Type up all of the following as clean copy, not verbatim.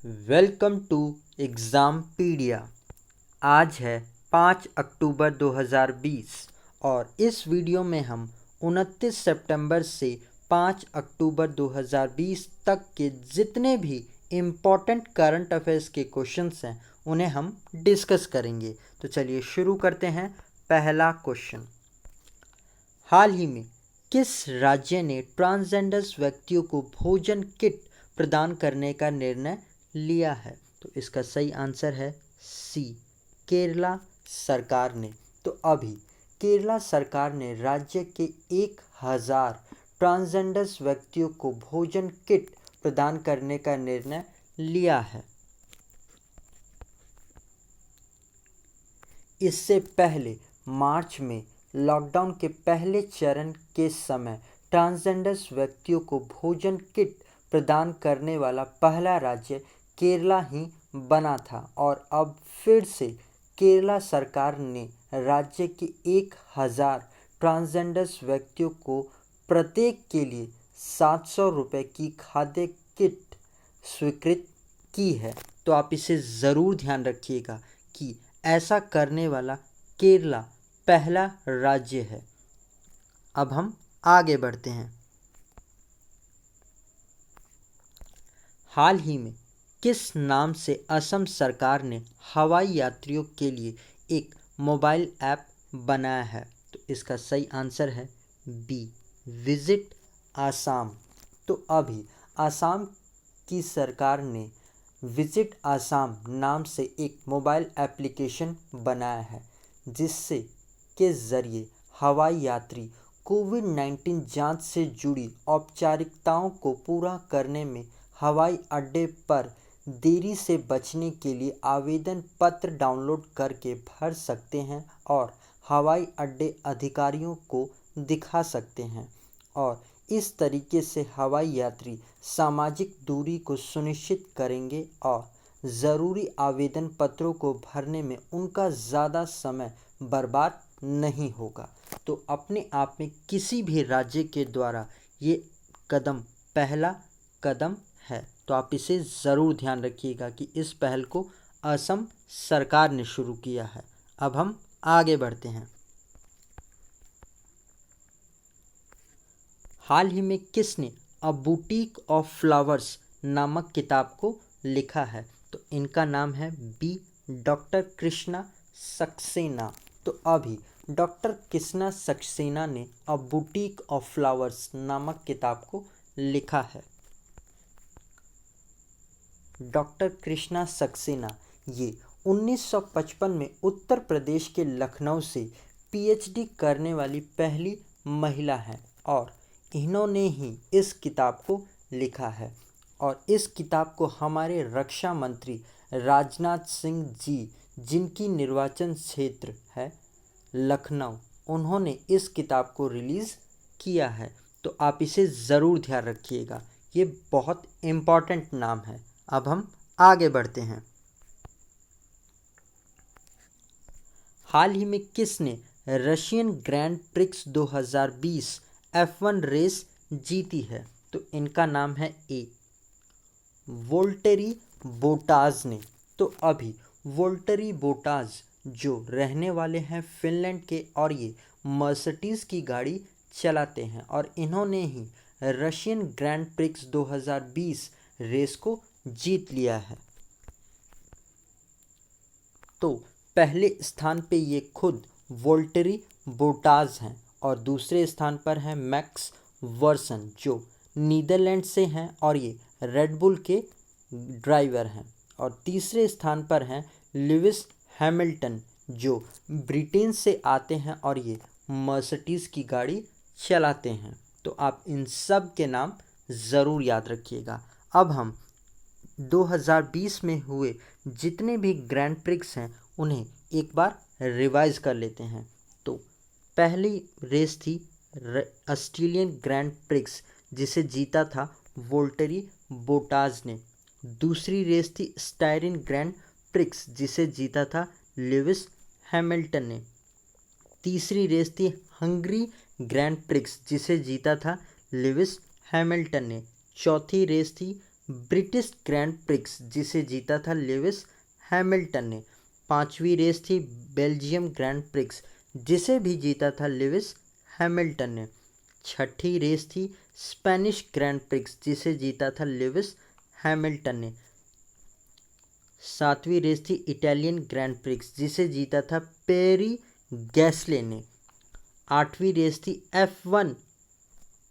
Welcome to एग्ज़ामपीडिया। आज है 5 अक्टूबर 2020 और इस वीडियो में हम 29 सितंबर से 5 अक्टूबर 2020 तक के जितने भी इम्पॉर्टेंट करंट अफेयर्स के क्वेश्चंस हैं उन्हें हम डिस्कस करेंगे। तो चलिए शुरू करते हैं। पहला क्वेश्चन, हाल ही में किस राज्य ने ट्रांसजेंडर्स व्यक्तियों को भोजन किट प्रदान करने का निर्णय लिया है? तो इसका सही आंसर है सी, केरला सरकार ने। तो अभी केरला सरकार ने राज्य के 1000 ट्रांसजेंडर्स व्यक्तियों को भोजन किट प्रदान करने का निर्णय लिया है। इससे पहले मार्च में लॉकडाउन के पहले चरण के समय ट्रांसजेंडर्स व्यक्तियों को भोजन किट प्रदान करने वाला पहला राज्य केरला ही बना था और अब फिर से केरला सरकार ने राज्य के 1000 ट्रांसजेंडर्स व्यक्तियों को प्रत्येक के लिए 700 रुपये की खाद्य किट स्वीकृत की है। तो आप इसे ज़रूर ध्यान रखिएगा कि ऐसा करने वाला केरला पहला राज्य है। अब हम आगे बढ़ते हैं। हाल ही में किस नाम से असम सरकार ने हवाई यात्रियों के लिए एक मोबाइल ऐप बनाया है? तो इसका सही आंसर है बी, विजिट आसाम। तो अभी आसाम की सरकार ने विजिट आसाम नाम से एक मोबाइल एप्लीकेशन बनाया है जिससे के ज़रिए हवाई यात्री कोविड-19 जांच से जुड़ी औपचारिकताओं को पूरा करने में हवाई अड्डे पर देरी से बचने के लिए आवेदन पत्र डाउनलोड करके भर सकते हैं और हवाई अड्डे अधिकारियों को दिखा सकते हैं और इस तरीके से हवाई यात्री सामाजिक दूरी को सुनिश्चित करेंगे और ज़रूरी आवेदन पत्रों को भरने में उनका ज़्यादा समय बर्बाद नहीं होगा। तो अपने आप में किसी भी राज्य के द्वारा ये कदम पहला कदम है। तो आप इसे ज़रूर ध्यान रखिएगा कि इस पहल को असम सरकार ने शुरू किया है। अब हम आगे बढ़ते हैं। हाल ही में किसने अ बुटीक ऑफ फ्लावर्स नामक किताब को लिखा है? तो इनका नाम है बी, डॉक्टर कृष्णा सक्सेना। तो अभी डॉक्टर कृष्णा सक्सेना ने अ बुटीक ऑफ फ्लावर्स नामक किताब को लिखा है। डॉक्टर कृष्णा सक्सेना ये 1955 में उत्तर प्रदेश के लखनऊ से पीएचडी करने वाली पहली महिला है और इन्होंने ही इस किताब को लिखा है और इस किताब को हमारे रक्षा मंत्री राजनाथ सिंह जी, जिनकी निर्वाचन क्षेत्र है लखनऊ, उन्होंने इस किताब को रिलीज़ किया है। तो आप इसे ज़रूर ध्यान रखिएगा, ये बहुत इम्पॉर्टेंट नाम है। अब हम आगे बढ़ते हैं। हाल ही में किसने Russian grand prix 2020 F1 race जीती है? तो इनका नाम है ए, वोल्टेरी बोटाज ने। तो अभी वोल्टेरी बोटाज जो रहने वाले हैं फिनलैंड के और ये मर्सिडीज़ की गाड़ी चलाते हैं और इन्होंने ही रशियन ग्रैंड प्रिक्स 2020 रेस को जीत लिया है। तो पहले स्थान पे ये खुद वोल्टेरी बोटाज हैं और दूसरे स्थान पर है मैक्स वर्सन जो नीदरलैंड से हैं और ये रेडबुल के ड्राइवर हैं और तीसरे स्थान पर हैं लुइस हैमिल्टन जो ब्रिटेन से आते हैं और ये मर्सिडीज़ की गाड़ी चलाते हैं। तो आप इन सब के नाम ज़रूर याद रखिएगा। अब हम 2020 में हुए जितने भी ग्रैंड प्रिक्स हैं उन्हें एक बार रिवाइज कर लेते हैं। तो पहली रेस थी ऑस्ट्रेलियन ग्रैंड प्रिक्स जिसे जीता था वोल्टेरी बोटाज ने। दूसरी रेस थी स्टायरिन ग्रैंड प्रिक्स जिसे जीता था लुइस हैमिल्टन ने। तीसरी रेस थी हंगरी ग्रैंड प्रिक्स जिसे जीता था लुइस हैमिल्टन ने। चौथी रेस थी ब्रिटिश ग्रैंड प्रिक्स जिसे जीता था लेविस हैमिल्टन ने। 5वीं रेस थी बेल्जियम ग्रैंड प्रिक्स जिसे भी जीता था लेविस हैमिल्टन ने। 6ठी रेस थी स्पेनिश ग्रैंड प्रिक्स जिसे जीता था लेविस हैमिल्टन ने। 7वीं रेस थी इटालियन ग्रैंड प्रिक्स जिसे जीता था पेरी गैस्ले ने। 8वीं रेस थी F1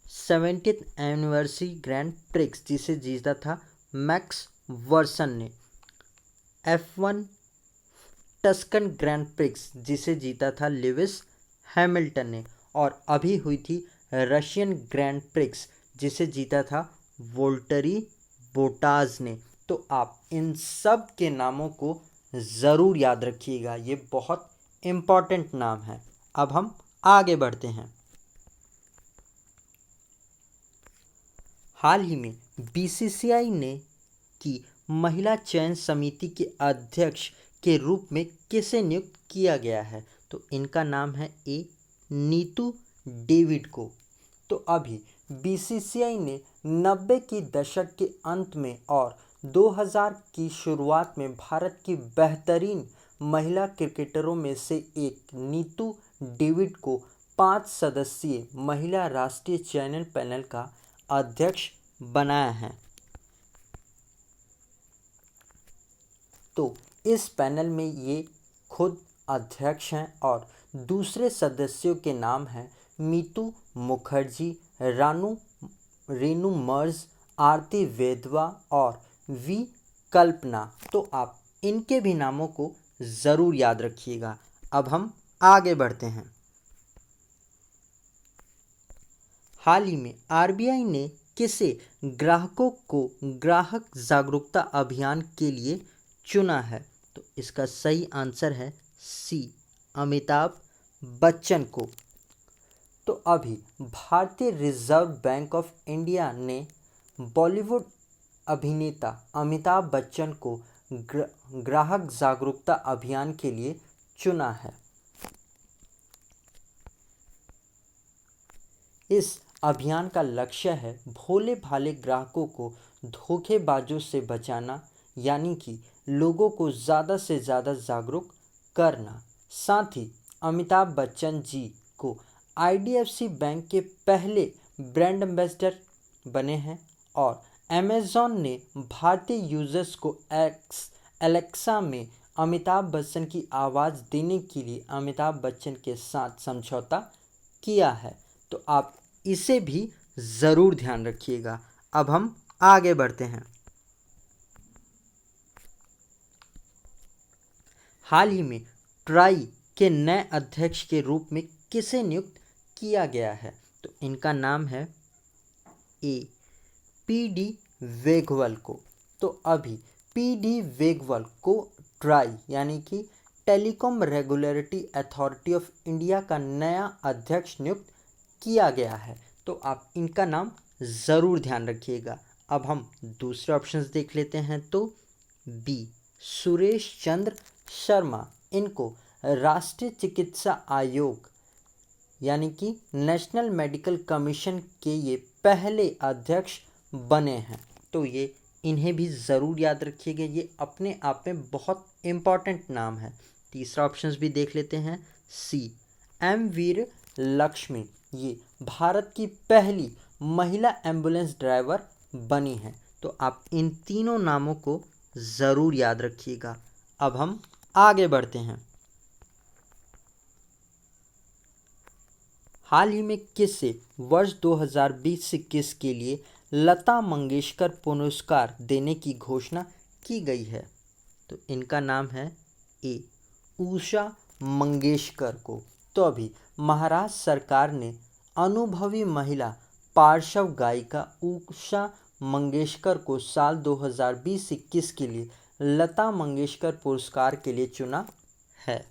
70th anniversary grand prix जिसे जीता था मैक्स वर्सन ने। F1 टस्कन ग्रैंड प्रिक्स जिसे जीता था लेविस हैमिल्टन ने। और अभी हुई थी रशियन ग्रैंड प्रिक्स जिसे जीता था वोल्टरी बोटाज ने। तो आप इन सब के नामों को ज़रूर याद रखिएगा, ये बहुत इम्पॉर्टेंट नाम है। अब हम आगे बढ़ते हैं। हाल ही में बीसीसीआई ने की महिला चयन समिति के अध्यक्ष के रूप में किसे नियुक्त किया गया है? तो इनका नाम है ए नीतू डेविड को। तो अभी बीसीसीआई ने 90 की दशक के अंत में और 2000 की शुरुआत में भारत की बेहतरीन महिला क्रिकेटरों में से एक नीतू डेविड को 5 सदस्यीय महिला राष्ट्रीय चयन पैनल का अध्यक्ष बनाया है। तो इस पैनल में ये खुद अध्यक्ष हैं और दूसरे सदस्यों के नाम हैं मीतू मुखर्जी, रेनू मर्ज, आरती वेधवा और वी कल्पना। तो आप इनके भी नामों को ज़रूर याद रखिएगा। अब हम आगे बढ़ते हैं। हाल ही में आरबीआई ने किसे ग्राहकों को ग्राहक जागरूकता अभियान के लिए चुना है? तो इसका सही आंसर है सी अमिताभ बच्चन को। तो अभी भारतीय रिजर्व बैंक ऑफ इंडिया ने बॉलीवुड अभिनेता अमिताभ बच्चन को ग्राहक जागरूकता अभियान के लिए चुना है। इस अभियान का लक्ष्य है भोले भाले ग्राहकों को धोखेबाजों से बचाना, यानी कि लोगों को ज़्यादा से ज़्यादा जागरूक करना। साथ ही अमिताभ बच्चन जी को आईडीएफसी बैंक के पहले ब्रांड एम्बेसडर बने हैं और अमेज़ॉन ने भारतीय यूज़र्स को एलेक्सा में अमिताभ बच्चन की आवाज़ देने के लिए अमिताभ बच्चन के साथ समझौता किया है। तो आप इसे भी ज़रूर ध्यान रखिएगा। अब हम आगे बढ़ते हैं। हाल ही में ट्राई के नए अध्यक्ष के रूप में किसे नियुक्त किया गया है? तो इनका नाम है ए पीडी वेगवल को। तो अभी पीडी वेगवल को ट्राई यानी कि telecom regulatory authority of India का नया अध्यक्ष नियुक्त किया गया है। तो आप इनका नाम ज़रूर ध्यान रखिएगा। अब हम दूसरे ऑप्शंस देख लेते हैं। तो बी सुरेश चंद्र शर्मा, इनको राष्ट्रीय चिकित्सा आयोग यानी कि नेशनल मेडिकल कमीशन के ये पहले अध्यक्ष बने हैं। तो ये इन्हें भी ज़रूर याद रखिएगा, ये अपने आप में बहुत इम्पॉर्टेंट नाम है। तीसरा ऑप्शंस भी देख लेते हैं। सी एम वीर लक्ष्मी, ये भारत की पहली महिला एम्बुलेंस ड्राइवर बनी हैं। तो आप इन तीनों नामों को ज़रूर याद रखिएगा। अब हम आगे बढ़ते हैं। हाल ही में किसे वर्ष 2020-21 के लिए लता मंगेशकर पुरस्कार देने की घोषणा की गई है? तो इनका नाम है ए उषा मंगेशकर को। तो अभी महाराष्ट्र सरकार ने अनुभवी महिला पार्श्व गायिका उषा मंगेशकर को साल 2020-21 के लिए लता मंगेशकर पुरस्कार के लिए चुना है।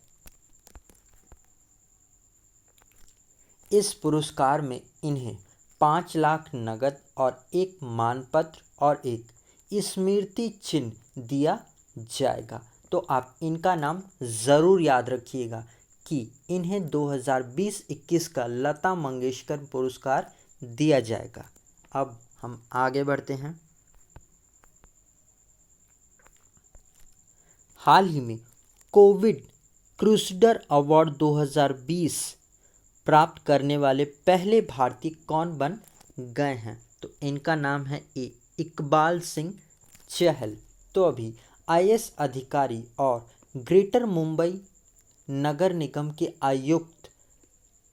इस पुरस्कार में इन्हें 5 लाख नगद और एक मानपत्र और एक स्मृति चिन्ह दिया जाएगा। तो आप इनका नाम ज़रूर याद रखिएगा कि इन्हें 2020-21 का लता मंगेशकर पुरस्कार दिया जाएगा। अब हम आगे बढ़ते हैं। हाल ही में कोविड क्रूसेडर अवार्ड 2020 प्राप्त करने वाले पहले भारतीय कौन बन गए हैं? तो इनका नाम है ए इकबाल सिंह चहल। तो अभी आईएएस अधिकारी और ग्रेटर मुंबई नगर निगम के आयुक्त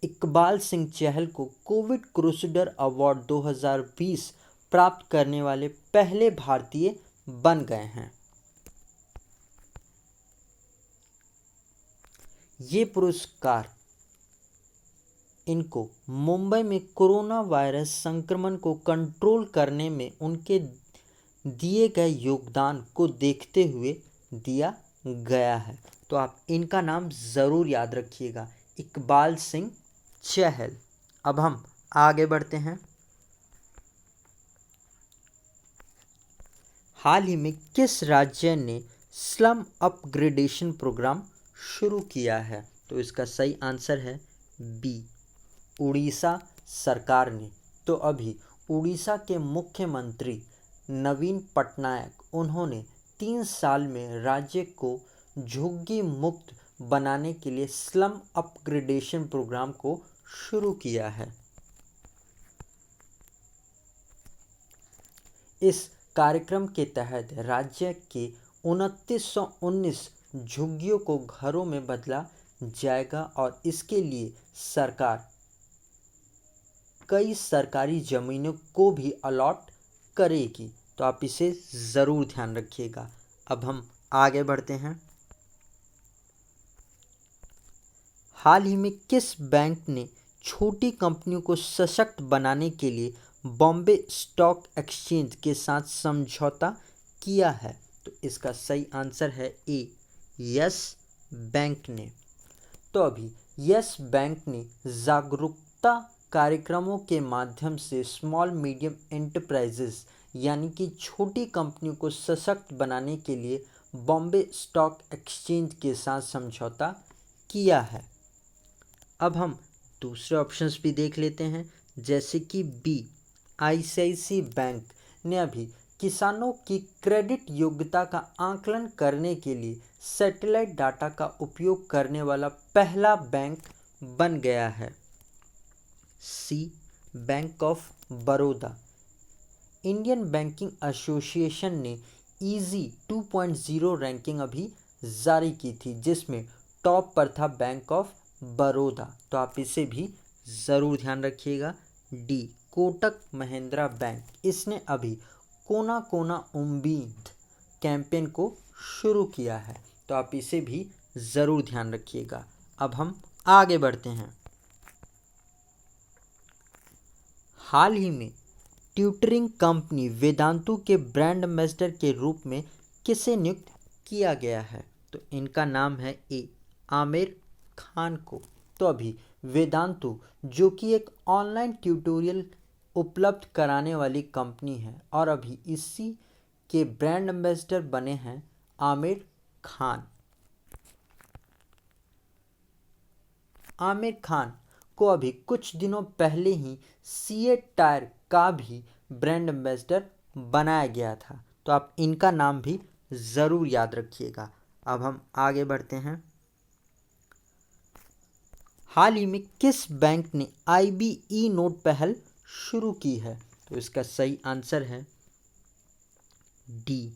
इकबाल सिंह चहल को कोविड क्रूसेडर अवार्ड 2020 प्राप्त करने वाले पहले भारतीय बन गए हैं। ये पुरस्कार इनको मुंबई में कोरोना वायरस संक्रमण को कंट्रोल करने में उनके दिए गए योगदान को देखते हुए दिया गया है। तो आप इनका नाम ज़रूर याद रखिएगा, इकबाल सिंह चहल। अब हम आगे बढ़ते हैं। हाल ही में किस राज्य ने स्लम अपग्रेडेशन प्रोग्राम शुरू किया है? तो इसका सही आंसर है बी उड़ीसा सरकार ने। तो अभी उड़ीसा के मुख्यमंत्री नवीन पटनायक उन्होंने 3 साल में राज्य को झुग्गी मुक्त बनाने के लिए स्लम अपग्रेडेशन प्रोग्राम को शुरू किया है। इस कार्यक्रम के तहत राज्य के 2919 झुग्गियों को घरों में बदला जाएगा और इसके लिए सरकार कई सरकारी ज़मीनों को भी अलॉट करेगी। तो आप इसे ज़रूर ध्यान रखिएगा। अब हम आगे बढ़ते हैं। हाल ही में किस बैंक ने छोटी कंपनियों को सशक्त बनाने के लिए बॉम्बे स्टॉक एक्सचेंज के साथ समझौता किया है? तो इसका सही आंसर है ए यस बैंक ने। तो अभी यस बैंक ने जागरूकता कार्यक्रमों के माध्यम से स्मॉल मीडियम एंटरप्राइजेस यानी कि छोटी कंपनियों को सशक्त बनाने के लिए बॉम्बे स्टॉक एक्सचेंज के साथ समझौता किया है। अब हम दूसरे ऑप्शंस भी देख लेते हैं, जैसे कि बी आईसीआईसीआई बैंक ने अभी किसानों की क्रेडिट योग्यता का आकलन करने के लिए सैटेलाइट डाटा का उपयोग करने वाला पहला बैंक बन गया है। सी bank of Baroda. Indian banking association ने ईजी 2.0 रैंकिंग अभी जारी की थी, जिसमें टॉप पर था बैंक ऑफ बड़ौदा। तो आप इसे भी ज़रूर ध्यान रखिएगा। डी कोटक महिंद्रा बैंक, इसने अभी कोना कोना उम्मीद कैंपेन को शुरू किया है। तो आप इसे भी ज़रूर ध्यान रखिएगा। अब हम आगे बढ़ते हैं। हाल ही में ट्यूटरिंग कंपनी वेदांतु के ब्रांड एम्बेसडर के रूप में किसे नियुक्त किया गया है? तो इनका नाम है ए आमिर खान को। तो अभी वेदांतु जो कि एक ऑनलाइन ट्यूटोरियल उपलब्ध कराने वाली कंपनी है और अभी इसी के ब्रांड एम्बेसडर बने हैं आमिर खान। आमिर खान को अभी कुछ दिनों पहले ही सीएट टायर का भी ब्रांड एम्बेसडर बनाया गया था। तो आप इनका नाम भी ज़रूर याद रखिएगा। अब हम आगे बढ़ते हैं। हाल ही में किस बैंक ने आईबी नोट पहल शुरू की है? तो इसका सही आंसर है डी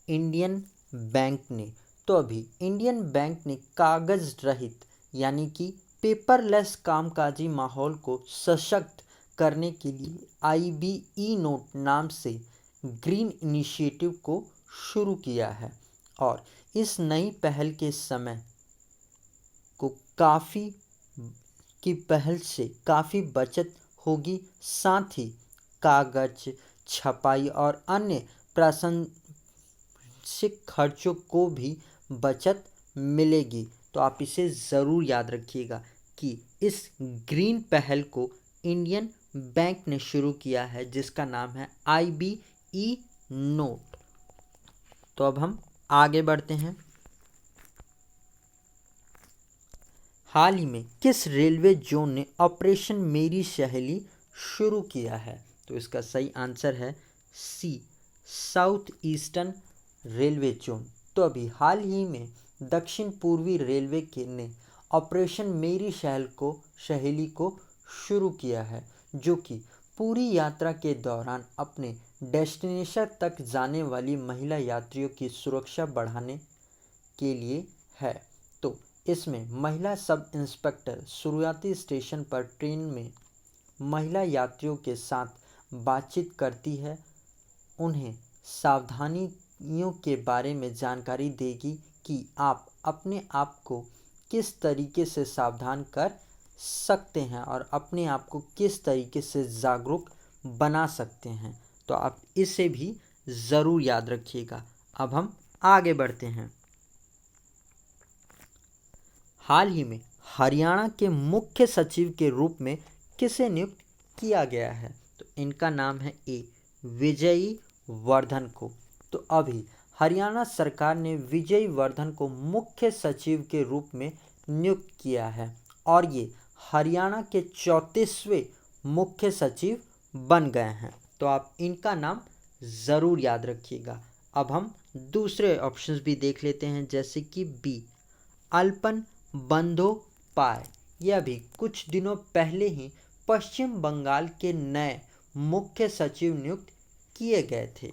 इंडियन बैंक ने। तो अभी इंडियन बैंक ने कागज रहित यानी कि पेपरलेस कामकाजी माहौल को सशक्त करने के लिए आईबी नोट नाम से ग्रीन इनिशिएटिव को शुरू किया है और इस नई पहल के समय को पहल से काफ़ी बचत होगी, साथ ही कागज छपाई और अन्य प्रासंगिक खर्चों को भी बचत मिलेगी। तो आप इसे ज़रूर याद रखिएगा कि इस ग्रीन पहल को इंडियन बैंक ने शुरू किया है, जिसका नाम है आईबी नोट। तो अब हम आगे बढ़ते हैं। हाल ही में किस रेलवे जोन ने ऑपरेशन मेरी सहेली शुरू किया है? तो इसका सही आंसर है सी साउथ ईस्टर्न रेलवे जोन। तो अभी हाल ही में दक्षिण पूर्वी रेलवे के ने ऑपरेशन मेरी सहेली को शुरू किया है, जो कि पूरी यात्रा के दौरान अपने डेस्टिनेशन तक जाने वाली महिला यात्रियों की सुरक्षा बढ़ाने के लिए है। तो इसमें महिला सब इंस्पेक्टर शुरुआती स्टेशन पर ट्रेन में महिला यात्रियों के साथ बातचीत करती है, उन्हें सावधानियों के बारे में जानकारी देगी कि आप अपने आप को किस तरीके से सावधान कर सकते हैं और अपने आप को किस तरीके से जागरूक बना सकते हैं। तो आप इसे भी ज़रूर याद रखिएगा। अब हम आगे बढ़ते हैं। हाल ही में हरियाणा के मुख्य सचिव के रूप में किसे नियुक्त किया गया है? तो इनका नाम है ए विजयी वर्धन को। तो अभी हरियाणा सरकार ने विजयी वर्धन को मुख्य सचिव के रूप में नियुक्त किया है और ये हरियाणा के 34वें मुख्य सचिव बन गए हैं। तो आप इनका नाम ज़रूर याद रखिएगा। अब हम दूसरे ऑप्शंस भी देख लेते हैं, जैसे कि बी अल्पन बंदोपाध्याय। यह भी कुछ दिनों पहले ही पश्चिम बंगाल के नए मुख्य सचिव नियुक्त किए गए थे।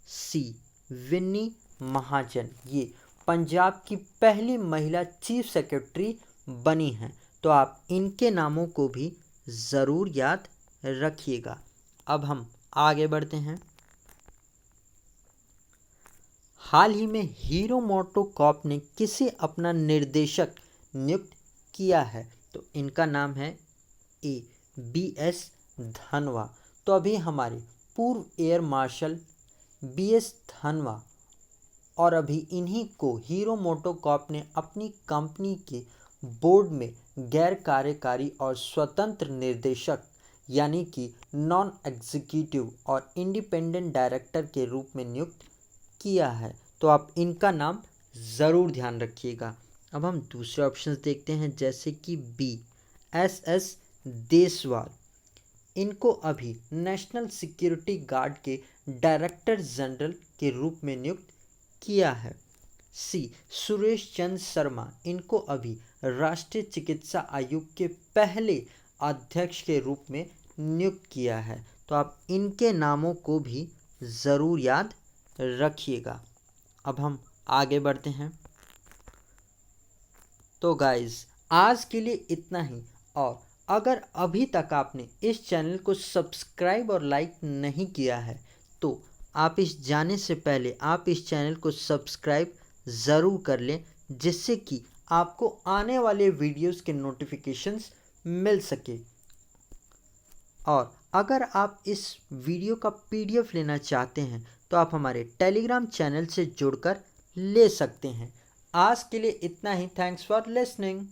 सी विन्नी महाजन, ये पंजाब की पहली महिला चीफ सेक्रेटरी बनी हैं। तो आप इनके नामों को भी ज़रूर याद रखिएगा। अब हम आगे बढ़ते हैं। हाल ही में हीरो मोटोकॉर्प ने किसे अपना निर्देशक नियुक्त किया है? तो इनका नाम है ए BS धनवा। तो अभी हमारे पूर्व एयर मार्शल BS धनवा और अभी इन्हीं को हीरो मोटोकॉर्प ने अपनी कंपनी के बोर्ड में गैर कार्यकारी और स्वतंत्र निर्देशक यानी कि नॉन एग्जीक्यूटिव और इंडिपेंडेंट डायरेक्टर के रूप में नियुक्त किया है। तो आप इनका नाम ज़रूर ध्यान रखिएगा। अब हम दूसरे ऑप्शंस देखते हैं, जैसे कि बी SS देसवाल। इनको अभी नेशनल सिक्योरिटी गार्ड के डायरेक्टर जनरल के रूप में नियुक्त किया है। सी सुरेश चंद्र शर्मा, इनको अभी राष्ट्रीय चिकित्सा आयोग के पहले अध्यक्ष के रूप में नियुक्त किया है। तो आप इनके नामों को भी ज़रूर याद रखिएगा। अब हम आगे बढ़ते हैं। तो गाइस, आज के लिए इतना ही। और अगर अभी तक आपने इस चैनल को सब्सक्राइब और लाइक नहीं किया है तो आप इस जाने से पहले आप इस चैनल को सब्सक्राइब ज़रूर कर लें, जिससे कि आपको आने वाले वीडियोस के नोटिफिकेशंस मिल सके। और अगर आप इस वीडियो का PDF लेना चाहते हैं तो आप हमारे टेलीग्राम चैनल से जुड़कर ले सकते हैं। आज के लिए इतना ही। Thanks for listening.